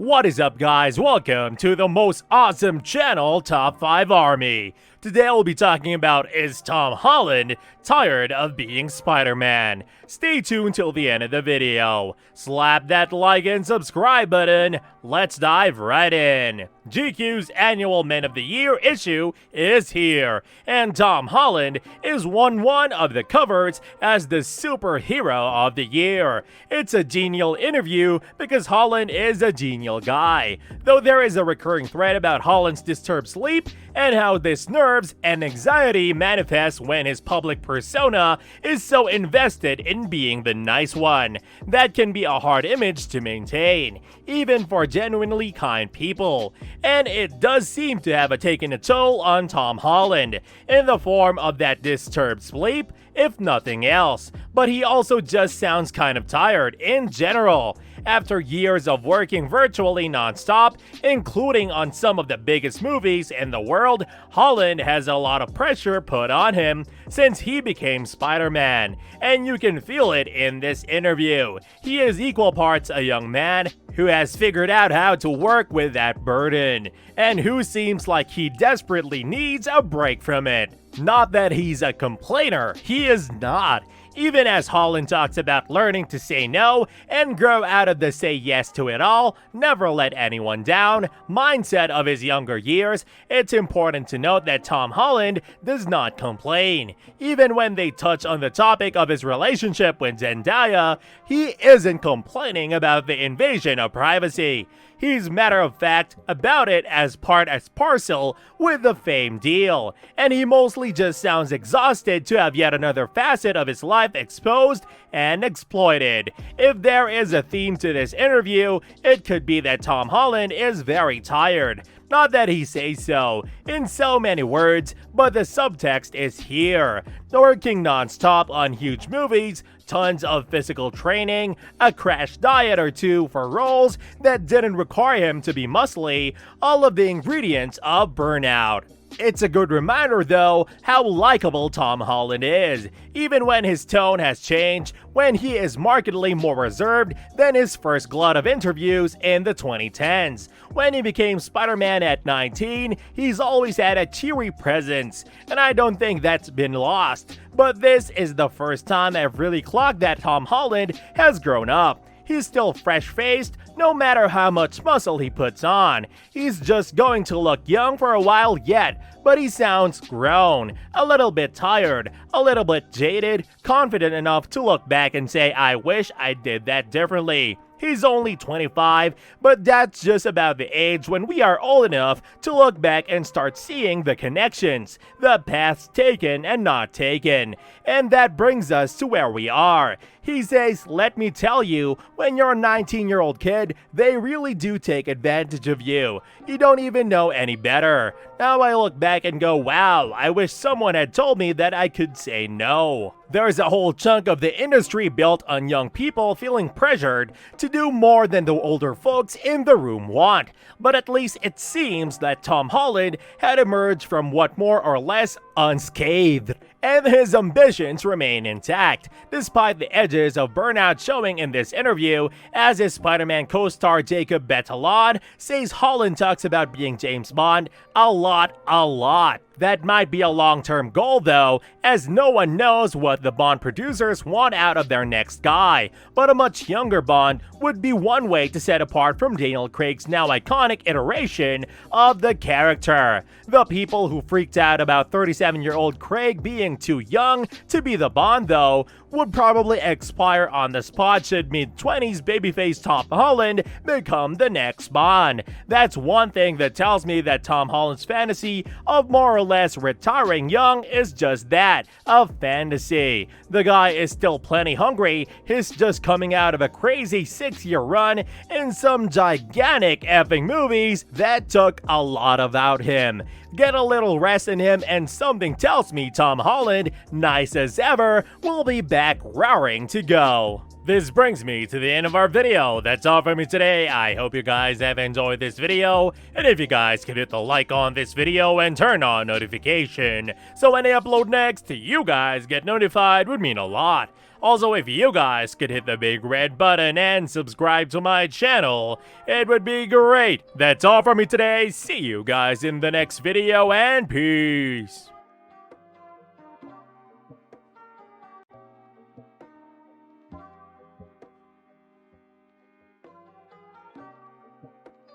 What is up, guys? Welcome to the most awesome channel, Top 5 Army. Today we'll be talking about, is Tom Holland tired of being Spider-Man? Stay tuned till the end of the video. Slap that like and subscribe button. Let's dive right in. GQ's annual Men of the Year issue is here, and Tom Holland is one of the covers as the superhero of the year. It's a genial interview because Holland is a genial guy, though there is a recurring thread about Holland's disturbed sleep and how this nerves and anxiety manifests when his public persona is so invested in being the nice one. That can be a hard image to maintain, even for genuinely kind people, and it does seem to have taken a toll on Tom Holland, in the form of that disturbed sleep, if nothing else. But he also just sounds kind of tired in general. After years of working virtually non-stop, including on some of the biggest movies in the world, Holland has a lot of pressure put on him since he became Spider-Man, and you can feel it in this interview. He is equal parts a young man who has figured out how to work with that burden, and who seems like he desperately needs a break from it. Not that he's a complainer, he is not. Even as Holland talks about learning to say no and grow out of the say yes to it all, never let anyone down mindset of his younger years, it's important to note that Tom Holland does not complain. Even when they touch on the topic of his relationship with Zendaya, he isn't complaining about the invasion of privacy. He's matter of fact about it as parcel with the fame deal, and he mostly just sounds exhausted to have yet another facet of his life exposed and exploited. If there is a theme to this interview, it could be that Tom Holland is very tired. Not that he says so in so many words, but the subtext is here. Working non-stop on huge movies, tons of physical training, a crash diet or two for roles that didn't require him to be muscly, all of the ingredients of burnout. It's a good reminder, though, how likable Tom Holland is, even when his tone has changed, when he is markedly more reserved than his first glut of interviews in the 2010s. When he became Spider-Man at 19, he's always had a cheery presence, and I don't think that's been lost. But this is the first time I've really clocked that Tom Holland has grown up. He's still fresh-faced, no matter how much muscle he puts on. He's just going to look young for a while yet, but he sounds grown, a little bit tired, a little bit jaded, confident enough to look back and say, I wish I did that differently. He's only 25, but that's just about the age when we are old enough to look back and start seeing the connections, the paths taken and not taken. And that brings us to where we are. He says, let me tell you, when you're a 19-year-old kid, they really do take advantage of you. You don't even know any better. Now I look back and go, wow, I wish someone had told me that I could say no. There's a whole chunk of the industry built on young people feeling pressured to do more than the older folks in the room want. But at least it seems that Tom Holland had emerged from what more or less unscathed, and his ambitions remain intact, despite the edges of burnout showing in this interview, as his Spider-Man co-star Jacob Batalon says Holland talks about being James Bond a lot. That might be a long-term goal, though, as no one knows what the Bond producers want out of their next guy, but a much younger Bond would be one way to set apart from Daniel Craig's now iconic iteration of the character. The people who freaked out about 37-year-old Craig being too young to be the Bond, though, would probably expire on the spot should mid-20s babyface Tom Holland become the next Bond. That's one thing that tells me that Tom Holland's fantasy of more or less retiring young is just that, a fantasy. The guy is still plenty hungry, he's just coming out of a crazy 6-year run in some gigantic effing movies that took a lot about him. Get a little rest in him and something tells me Tom Holland, nice as ever, will be back raring to go. This brings me to the end of our video. That's all from me today. I hope you guys have enjoyed this video, and if you guys could hit the like on this video and turn on notification so when I upload next, you guys get notified would mean a lot. Also, if you guys could hit the big red button and subscribe to my channel, it would be great. That's all from me today. See you guys in the next video, and peace.